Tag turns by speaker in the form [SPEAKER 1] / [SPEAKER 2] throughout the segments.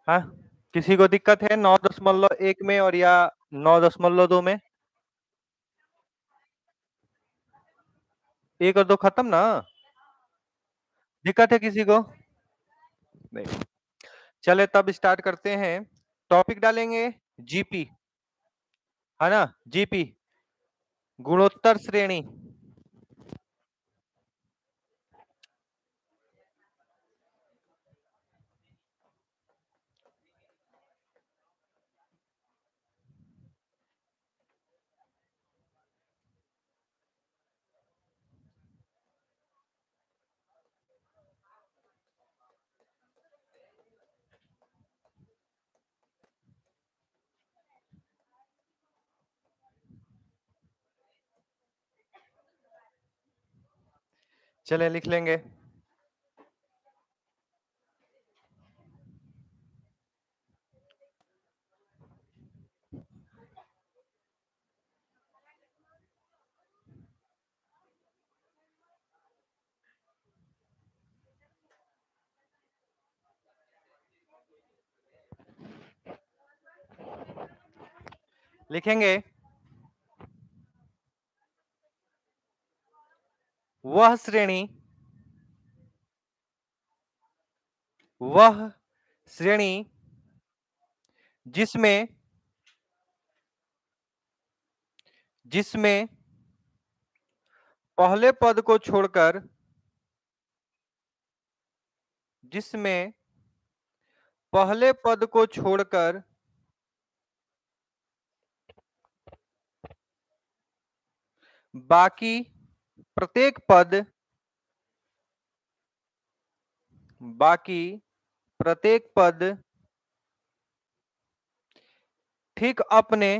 [SPEAKER 1] हाँ, किसी को दिक्कत है 9.1 में और या 9.2 में? 1 और 2 खत्म ना? दिक्कत है किसी को? नहीं। चले तब स्टार्ट करते हैं। टॉपिक डालेंगे जीपी, है ना? जीपी, गुणोत्तर श्रेणी। चले लिख लेंगे। लिखेंगे वह श्रेणी, वह श्रेणी जिसमें जिसमें पहले पद को छोड़कर, जिसमें पहले पद को छोड़कर बाकी प्रत्येक पद, बाकी प्रत्येक पद ठीक अपने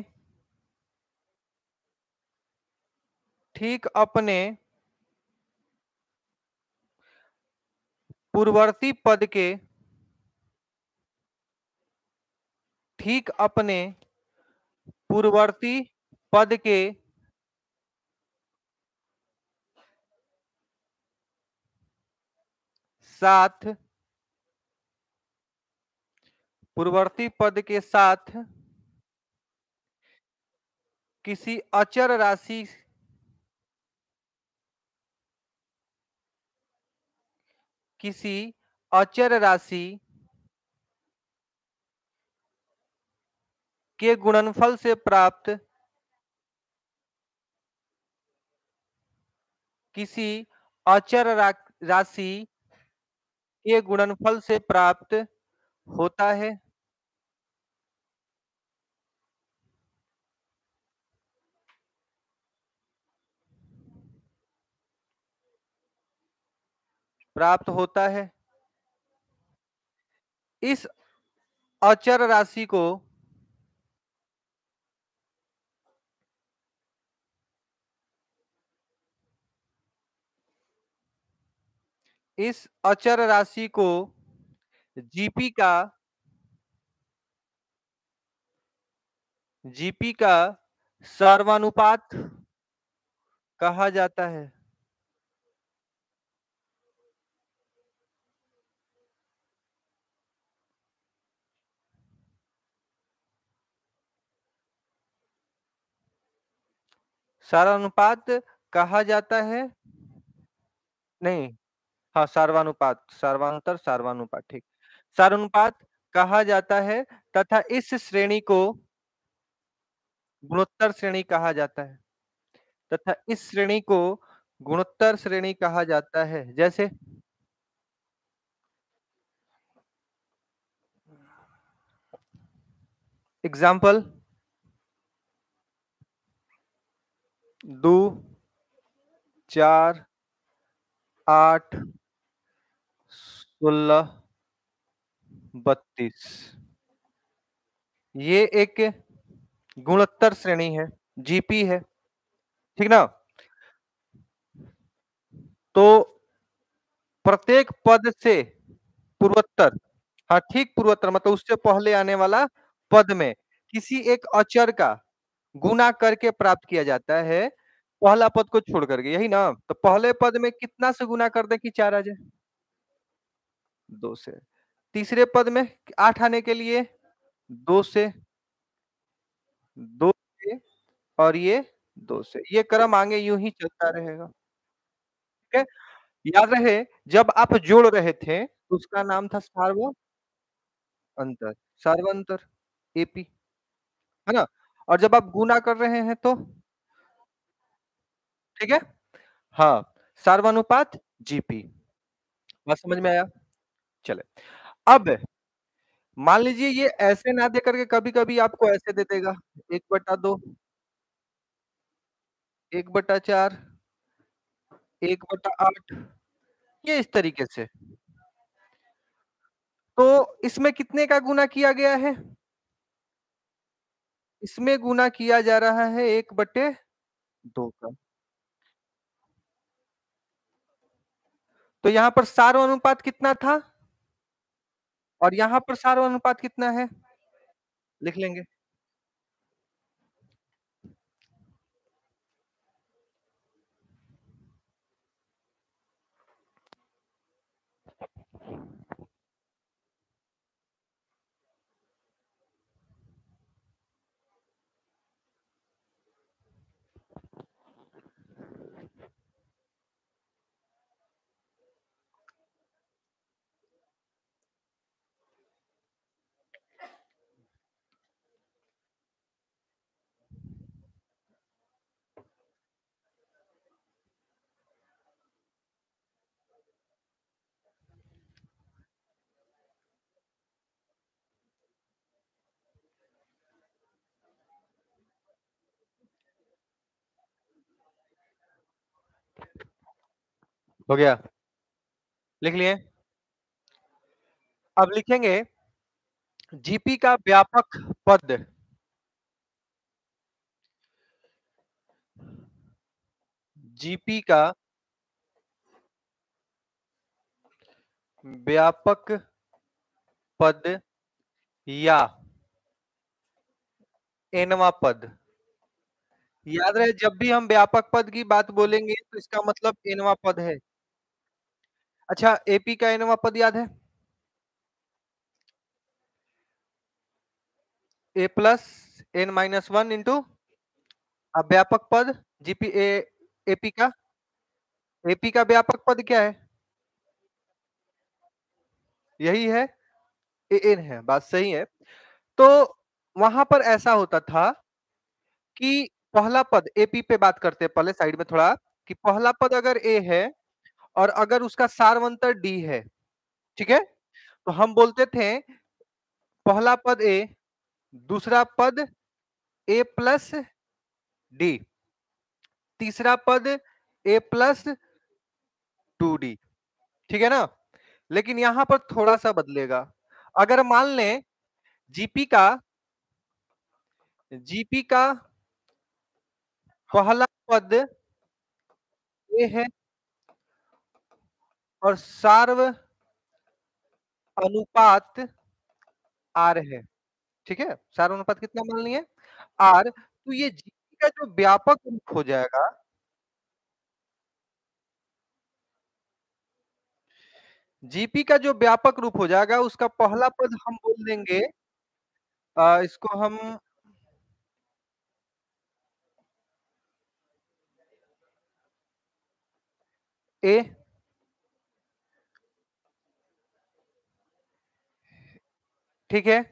[SPEAKER 1] पूर्ववर्ती पद के, ठीक अपने पूर्ववर्ती पद के साथ, पूर्ववर्ती पद के साथ किसी अचर राशि, किसी अचर राशि के गुणनफल से प्राप्त, किसी अचर राशि के गुणनफल से प्राप्त होता है। प्राप्त होता है। इस अचर राशि को इस अचर राशि को जीपी का, जीपी का सर्वानुपात कहा जाता है। सर्वानुपात कहा जाता है। नहीं, हाँ, सर्वानुपात, सर्वांतर सर्वानुपात, ठीक। सर्वानुपात कहा जाता है तथा इस श्रेणी को गुणोत्तर श्रेणी कहा जाता है, तथा इस श्रेणी को गुणोत्तर श्रेणी कहा जाता है। जैसे एग्जाम्पल 2, 4, 8, 16, 32, ये एक गुणोत्तर श्रेणी है, जीपी है, ठीक ना? तो प्रत्येक पद से पूर्वोत्तर, हाँ, ठीक पूर्वोत्तर मतलब उससे पहले आने वाला पद में किसी एक अचर का गुना करके प्राप्त किया जाता है, पहला पद को छोड़ करके, यही ना? तो पहले पद में कितना से गुना कर दे कि 4 आ जाए? 2 से। तीसरे पद में 8 आने के लिए 2 से 2 से और ये 2 से। ये क्रम आगे यूँ ही चलता रहेगा। ठीक है? याद रहे जब आप जोड़ रहे थे, तो उसका नाम था अंतर, सार्वंतर एपी, है ना? और जब आप गुणा कर रहे हैं तो ठीक है? हाँ, सार्वनुपात जीपी। बात समझ में आया? चले। अब मान लीजिए ये ऐसे ना दे करके कभी-कभी आपको ऐसे दे देगा 1/2, 1/4, 1/8 ये इस तरीके से। तो इसमें कितने का गुणा किया गया है? इसमें गुणा किया जा रहा है 1/2 का। तो यहाँ पर सार्वनुपात कितना था? और यहाँ पर सार्वनुपात कितना है? लिख लेंगे। हो गया? लिख लिए? अब लिखेंगे जीपी का व्यापक पद जीपी का व्यापक पद या एनवां पद। याद रहे जब भी हम व्यापक पद की बात बोलेंगे तो इसका मतलब एनवां पद है। अच्छा एपी का एनवां पद याद है? A plus N minus one into अब व्यापक पद जीपी ए एपी का व्यापक पद क्या है? यही है ए एन है, बात सही है। तो वहां पर ऐसा होता था कि पहला पद एपी पे बात करते हैं पहले साइड में थोड़ा कि पहला पद अगर ए है और अगर उसका सारवंतर डी है, ठीक है? तो हम बोलते थे पहला पद ए, दूसरा पद ए प्लस डी, तीसरा पद ए प्लस टू डी, ठीक है ना? लेकिन यहां पर थोड़ा सा बदलेगा। अगर मान लें जीपी का जीपी का पहला पद ए है और सार्व अनुपात आर है, ठीक है? सार्व अनुपात कितना मान लिए? आर। तो ये जीपी का जो व्यापक रूप हो जाएगा जीपी का जो व्यापक रूप हो जाएगा उसका पहला पद हम बोल देंगे इसको हम ए, ठीक है?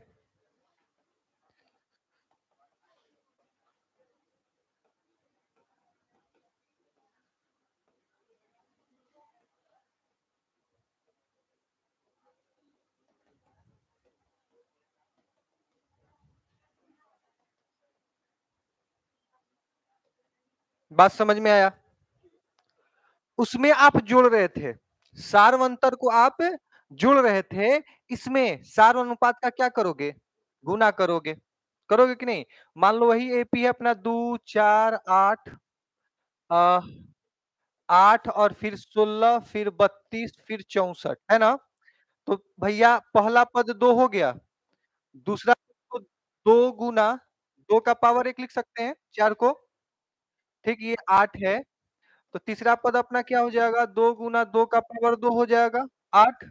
[SPEAKER 1] बात समझ में आया? उसमें आप जोड़ रहे थे, सारवंतर को आप जोड़ रहे थे, इसमें सार अनुपात का क्या करोगे? गुना करोगे, करोगे कि नहीं? मान लो वही एपी है अपना 2, 4, 8 अ, 8 और फिर 16 फिर 32 फिर 64 है ना? तो भैया पहला पद 2 हो गया, दूसरा तो 2 गुना 2 का पावर 1 लिख सकते हैं 4 को, ठीक ये 8 है, तो तीसरा पद अपना क्या हो जाएगा? 2 गुना 2 का पावर 2 हो जाएगा 8,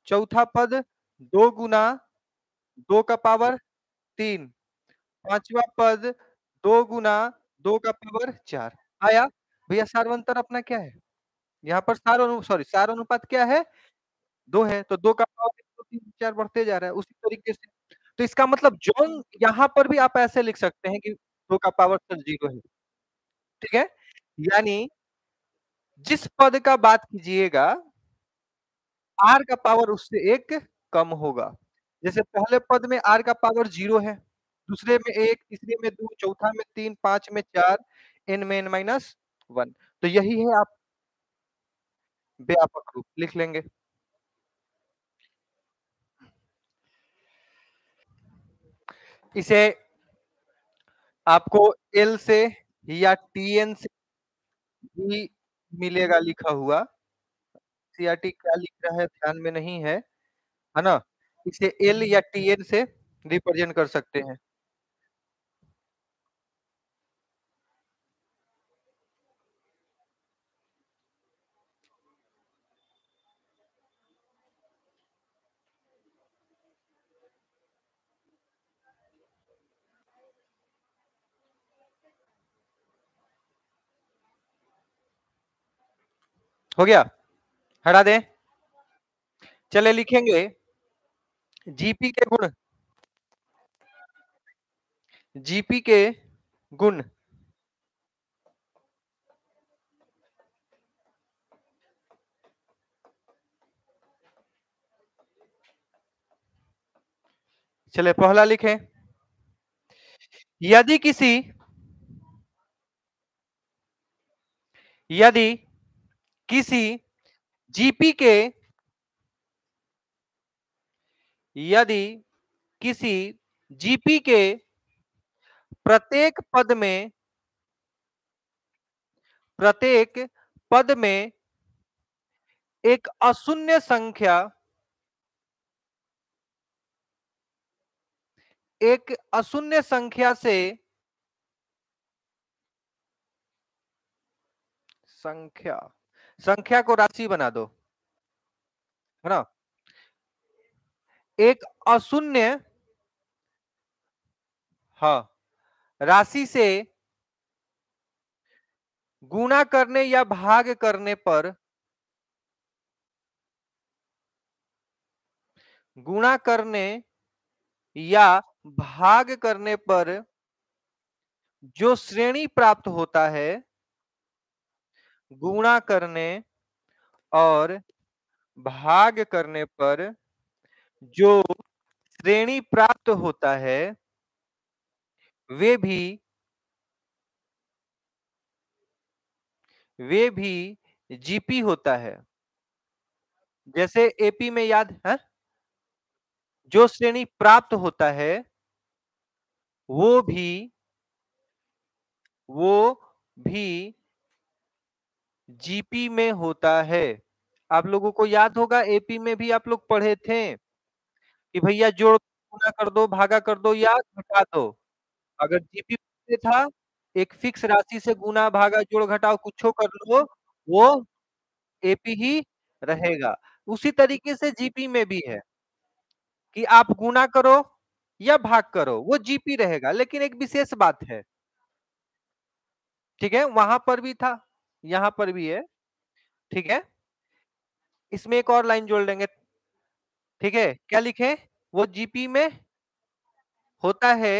[SPEAKER 1] चौथा पद 2 गुना 2 का पावर 3, 5वां पद 2 गुना 2 का पावर 4 आया? भैया सारवंतर अपना क्या है? यहाँ पर सार अनुपात क्या है? 2 है, तो 2 का पावर 1 2 3 4 बढ़ते जा रहा है, उसी तरीके से। तो इसका मतलब जॉन यहाँ पर भी आप ऐसे लिख सकते हैं कि 2 का पावर सिर्फ 0 है, ठीक है? यानी जिस पद का बात कीजिएगा, r का पावर उससे 1 कम होगा। जैसे पहले पद में r का पावर 0 है, दूसरे में 1, तीसरे में 2, चौथा में 3, 5 में 4, n में n माइनस 1 तो यही है आप व्यापक रूप लिख लेंगे। इसे आपको L से या TN से भी मिलेगा लिखा हुआ। सीईआरटी क्या लिख रहा है ध्यान में नहीं है ना? इसे L या TN से रिप्रेजेंट कर सकते हैं। हो गया? हटा दें? चलिए लिखेंगे जीपी के गुण जीपी के गुण चलिए पहला लिखें यदि किसी यदि किसी जीपी के यदि किसी जीपी के प्रत्येक पद में प्रत्येक पद में एक अशून्य संख्या एक अशून्य संख्या से संख्या संख्या को राशि बना दो है ना एक अशून्य हाँ राशि से गुणा करने या भाग करने पर गुणा करने या भाग करने पर जो श्रेणी प्राप्त होता है गुणा करने और भाग करने पर जो श्रेणी प्राप्त होता है वे भी वे भी जीपी होता है जैसे एपी में याद है जो श्रेणी प्राप्त होता है वो भी वो भी जीपी में होता है आप लोगों को याद होगा एपी में भी आप लोग पढ़े थे कि भैया जोड़ गुना कर दो भागा कर दो या घटा दो अगर जीपी में था एक फिक्स राशि से गुना भागा जोड़ घटाओ कुछ कर लो वो एपी ही रहेगा उसी तरीके से जीपी में भी है कि आप गुना करो या भाग करो वो जीपी रहेगा लेकिन एक विशेष बात है ठीक है वहां पर भी था यहां पर भी है ठीक है इसमें एक और लाइन जोड़ लेंगे ठीक है क्या लिखे वो जीपी में होता है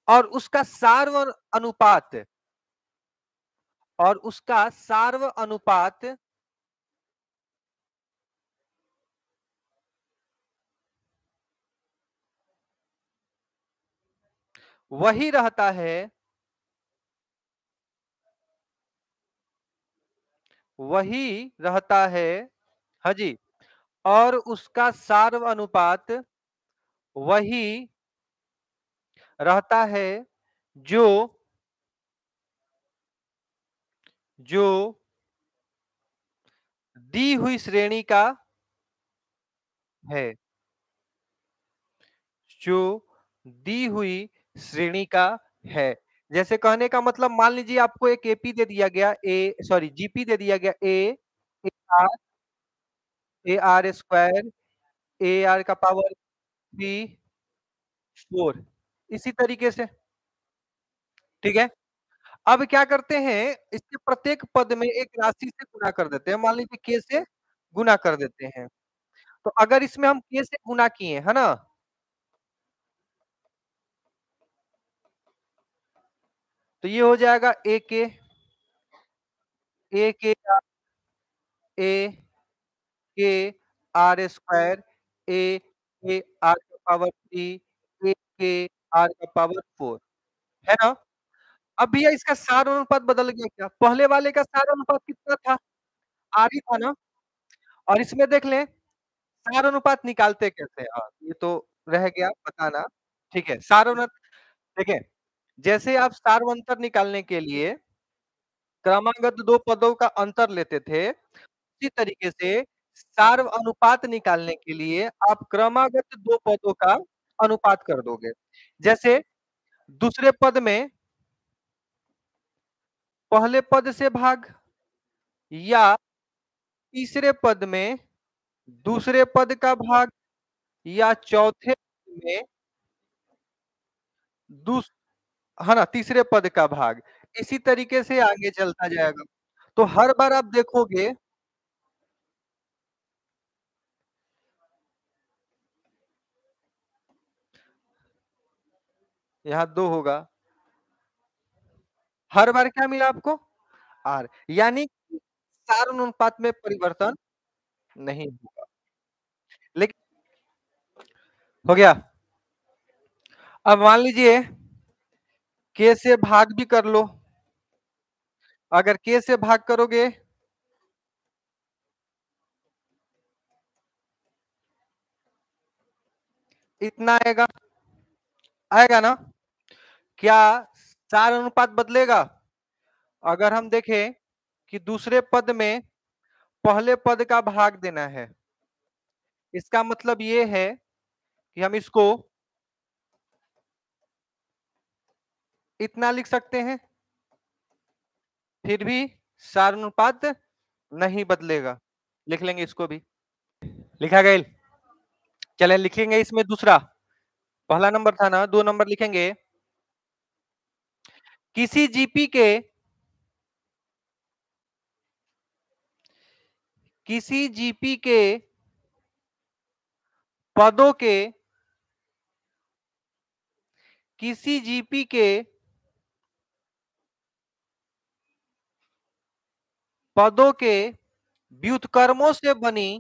[SPEAKER 1] और उसका सार्व अनुपात और उसका सार्व अनुपात वही रहता है वही रहता है हाँ जी और उसका सार्व अनुपात वही रहता है जो जो दी हुई श्रेणी का है जो दी हुई श्रेणी का है जैसे कहने का मतलब मान लीजिए आपको एक एपी दे दिया गया ए सॉरी जीपी दे दिया गया A R A R square AR का पावर 3, 4 इसी तरीके से, ठीक है? अब क्या करते हैं, इसके प्रत्येक पद में एक राशि से गुणा कर देते हैं। मान लीजिए k से गुणा कर देते हैं। तो अगर इसमें हम k से गुणा किए, है ना? तो ये हो जाएगा AK A K R square A K R का पावर 3 A K R का पावर 4 है ना? अब भैया इसका सार अनुपात बदल गया क्या? पहले वाले का सार अनुपात कितना था? R ही था ना? और इसमें देख लें, सार अनुपात निकालते कैसे हैं? हाँ, ये तो रह गया बताना। ठीक है, सार अनुपात देखें, जैसे आप सारवंतर निकालने के लिए क्रमागत 2 पदों का अंतर लेते थे, उसी तरीके से सार्व अनुपात निकालने के लिए आप क्रमागत 2 पदों का अनुपात कर दोगे। जैसे दूसरे पद में पहले पद से भाग या तीसरे पद में दूसरे पद का भाग या चौथे पद में दूस है ना, तीसरे पद का भाग। इसी तरीके से आगे चलता जाएगा। तो हर बार आप देखोगे यहाँ 2 होगा। हर बार क्या मिला आपको? R यानी कि सार अनुपात में परिवर्तन नहीं होगा। लेकिन हो गया। अब मान लीजिए K से भाग भी कर लो। अगर K से भाग करोगे इतना आएगा, आएगा ना? क्या सार अनुपात बदलेगा? अगर हम देखें कि दूसरे पद में पहले पद का भाग देना है, इसका मतलब ये है कि हम इसको इतना लिख सकते हैं, फिर भी सार अनुपात नहीं बदलेगा। लिख लेंगे इसको भी। लिखा गया? चलें लिखेंगे इसमें दूसरा। पहला नंबर था ना, 2 नंबर लिखेंगे। किसी जीपी के किसी जीपी के पदों के किसी जीपी के पदों के व्युत्क्रमों से बनी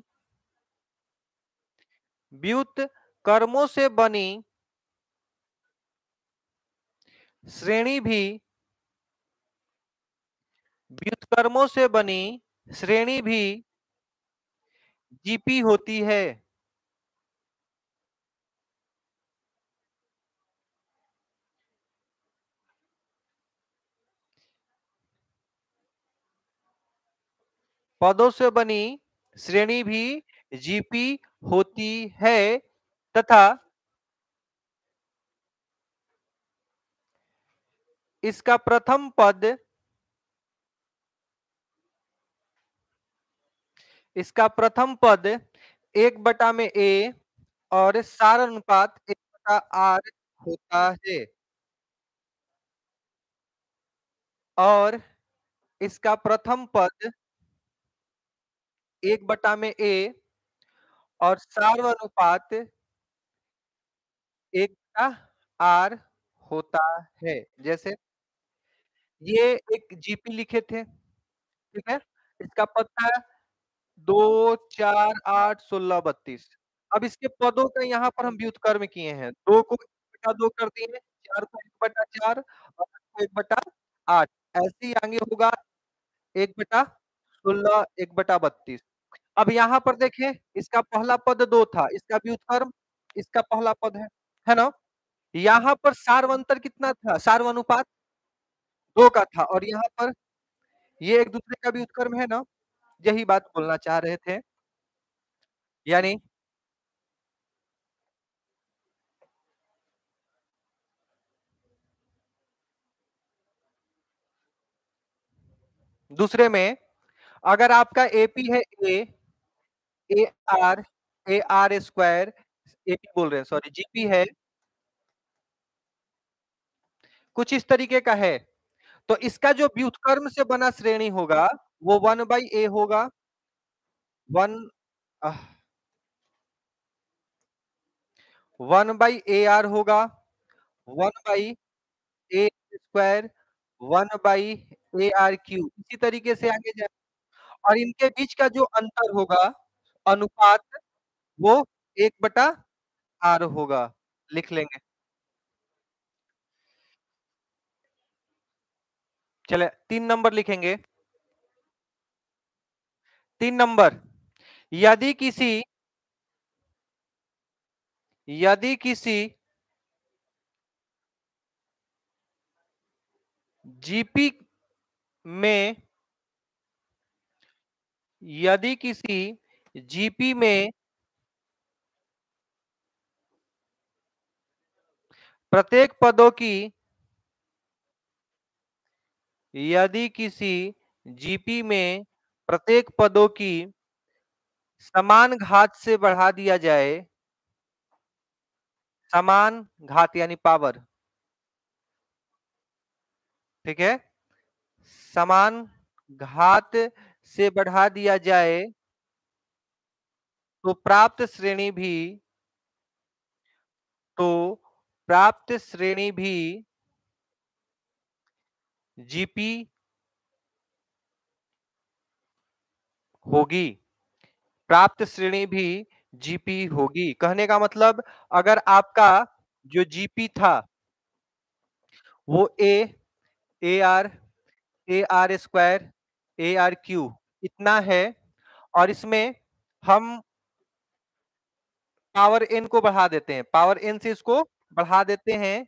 [SPEAKER 1] व्युत्क्रमों से बनी श्रेणी भी व्युत्क्रमों से बनी श्रेणी भी जीपी होती है। पदों से बनी श्रेणी भी जीपी होती है तथा इसका प्रथम पद एक बटा में ए और सार अनुपात 1/r होता है और इसका प्रथम पद 1/में ए और सार अनुपात 1/r होता है। जैसे ये एक जीपी लिखे थे, ठीक है? इसका पद था 2, 4, 8, 16, 32। अब इसके पदों का यहाँ पर हम व्युत्क्रम किए हैं। 2 को 1/2 कर दिए, 4 को 1/4 और 8 को 1/8। ऐसे ही आगे होगा 1/16, 1/32। अब यहाँ पर देखें, इसका पहला पद 2 था, इसका व्युत्क्रम इसका पहला पद है ना? यहाँ पर सार्वंतर कितना था? सार्वनुपात 2 का था और यहाँ पर ये एक दूसरे का व्युत्क्रम है ना? यही बात बोलना चाह रहे थे। यानी दूसरे में अगर आपका एपी है ए, AR AR स्क्वायर AP बोल रहे हैं सॉरी GP है, कुछ इस तरीके का है। तो इसका जो व्युत्क्रम से बना श्रेणी होगा, वो 1/A होगा, 1 अह 1/AR होगा, 1/A स्क्वायर, 1/AR क्यूब इसी तरीके से आगे जाए और इनके बीच का जो अंतर होगा, अनुपात वो 1/R होगा, लिख लेंगे। चले 3 नंबर लिखेंगे, 3 नंबर यदि किसी यदि किसी जीपी में यदि किसी जीपी में प्रत्येक पदों की यदि किसी जीपी में प्रत्येक पदों की समान घात से बढ़ा दिया जाए, समान घात यानी पावर, ठीक है, समान घात से बढ़ा दिया जाए तो तो प्राप्त श्रेणी भी जीपी होगी, प्राप्त श्रेणी भी जीपी होगी। कहने का मतलब अगर आपका जो जीपी था वो A R square AR cube इतना है और इसमें हम पावर n को बढ़ा देते हैं, पावर n से इसको बढ़ा देते हैं,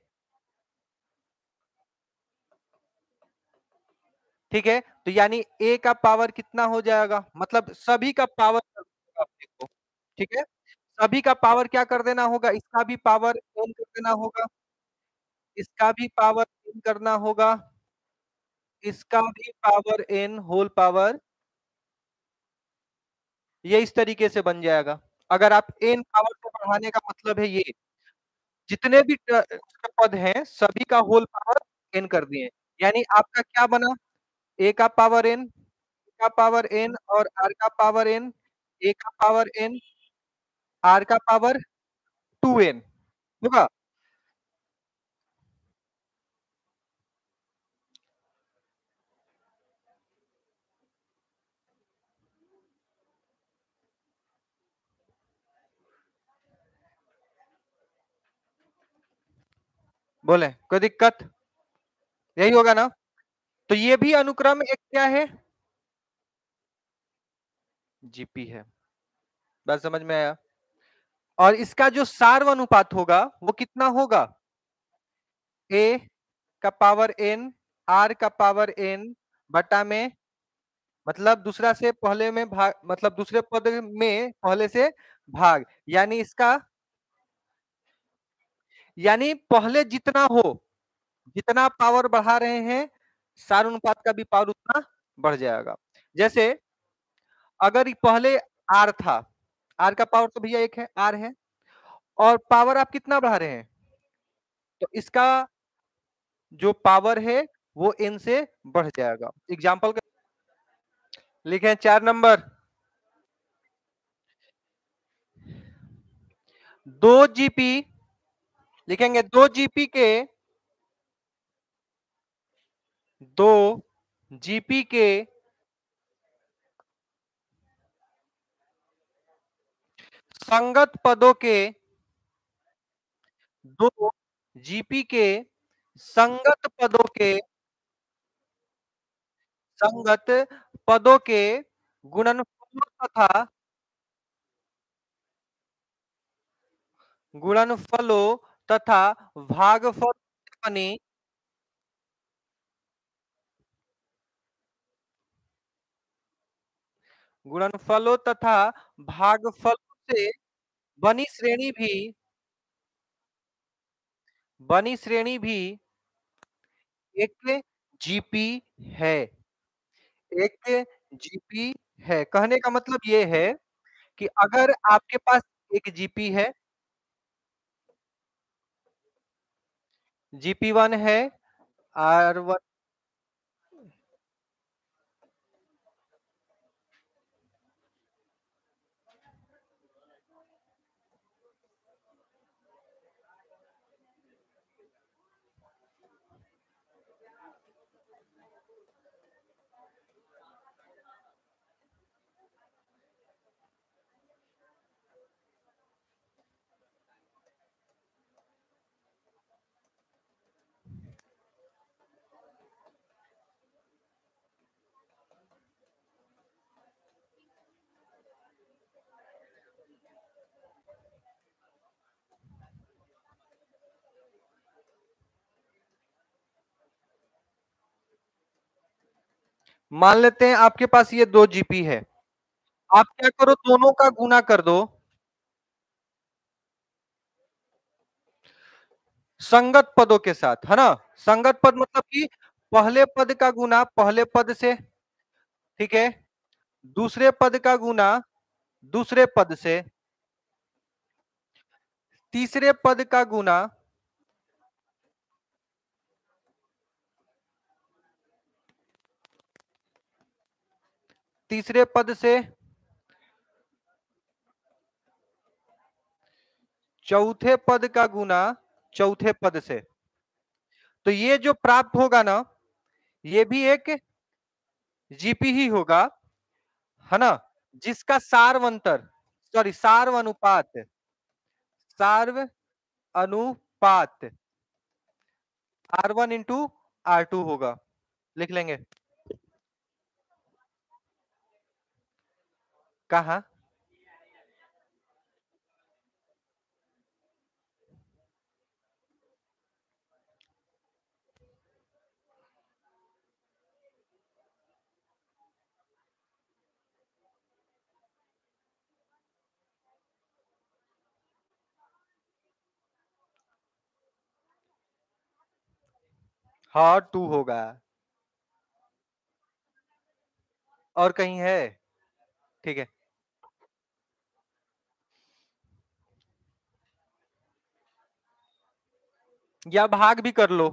[SPEAKER 1] ठीक है, तो यानी a का पावर कितना हो जाएगा, मतलब सभी का पावर कर देगा अपने को, ठीक है, सभी का पावर क्या कर देना होगा, इसका भी पावर n कर देना होगा, इसका भी पावर n करना होगा, इसका भी पावर n होल पावर, ये इस तरीके से बन जाएगा। अगर आप n पावर को बढ़ाने का मतलब है ये, जितने भी उसके पद हैं सभी का होल पावर n कर दिए, यानी आपका क्या बना, a का पावर n, का पावर n और r का पावर n, a का पावर n, r का पावर 2n होगा। बोले कोई दिक्कत, यही होगा ना, तो ये भी अनुक्रम एक क्या है, जीपी है, बात समझ में आया। और इसका जो सार्वनुपात होगा वो कितना होगा, a का पावर n, r का पावर n बटा में, मतलब दूसरा से पहले में भाग, मतलब दूसरे पद में पहले से भाग, यानी इसका, यानी पहले जितना हो, जितना पावर बढ़ा रहे हैं सारानुपात का भी पावर उतना बढ़ जाएगा। जैसे अगर पहले आर था, आर का पावर तो भैया एक है, आर है, और पावर आप कितना बढ़ा रहे हैं, तो इसका जो पावर है वो n से बढ़ जाएगा। एग्जाम्पल लिखे 4 नंबर, 2 जीपी लिखेंगे, 2 जीपी के 2 जीपी के संगत पदों के, 2 जीपी के संगत पदों के, संगत पदों के गुणनफलों तथा भागफल से बनी, गुणनफलों तथा भागफलों से बनी श्रेणी भी, बनी श्रेणी भी एक जीपी है, एक जीपी है। कहने का मतलब ये है कि अगर आपके पास एक जीपी है, जीपी 1 है, R1 मान लेते हैं आपके पास ये 2 जीपी है। आप क्या करो, दोनों का गुना कर दो संगत पदों के साथ, है ना? संगत पद मतलब कि पहले पद का गुना पहले पद से, ठीक है? दूसरे पद का गुना दूसरे पद से, तीसरे पद का गुना तीसरे पद से, चौथे पद का गुना चौथे पद से। तो ये जो प्राप्त होगा ना, ये भी एक जीपी ही होगा, है ना? जिसका सार्वंतर, सॉरी सार्व अनुपात, सार्व अनुपात R1 into R2 होगा। लिख लेंगे। कहा? हाँ 2 होगा। और कहीं है? ठीक है, या भाग भी कर लो,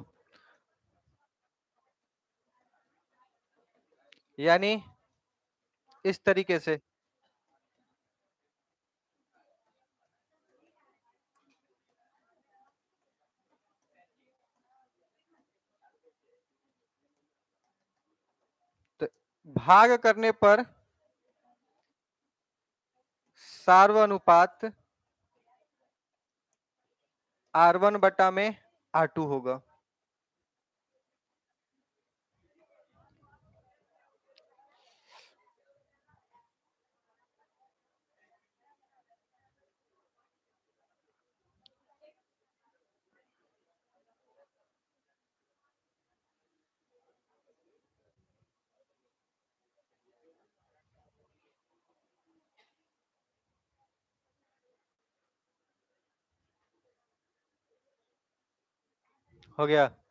[SPEAKER 1] यानी इस तरीके से। तो भाग करने पर सार्व अनुपात R1 बटा में R2 होगा। हो गया।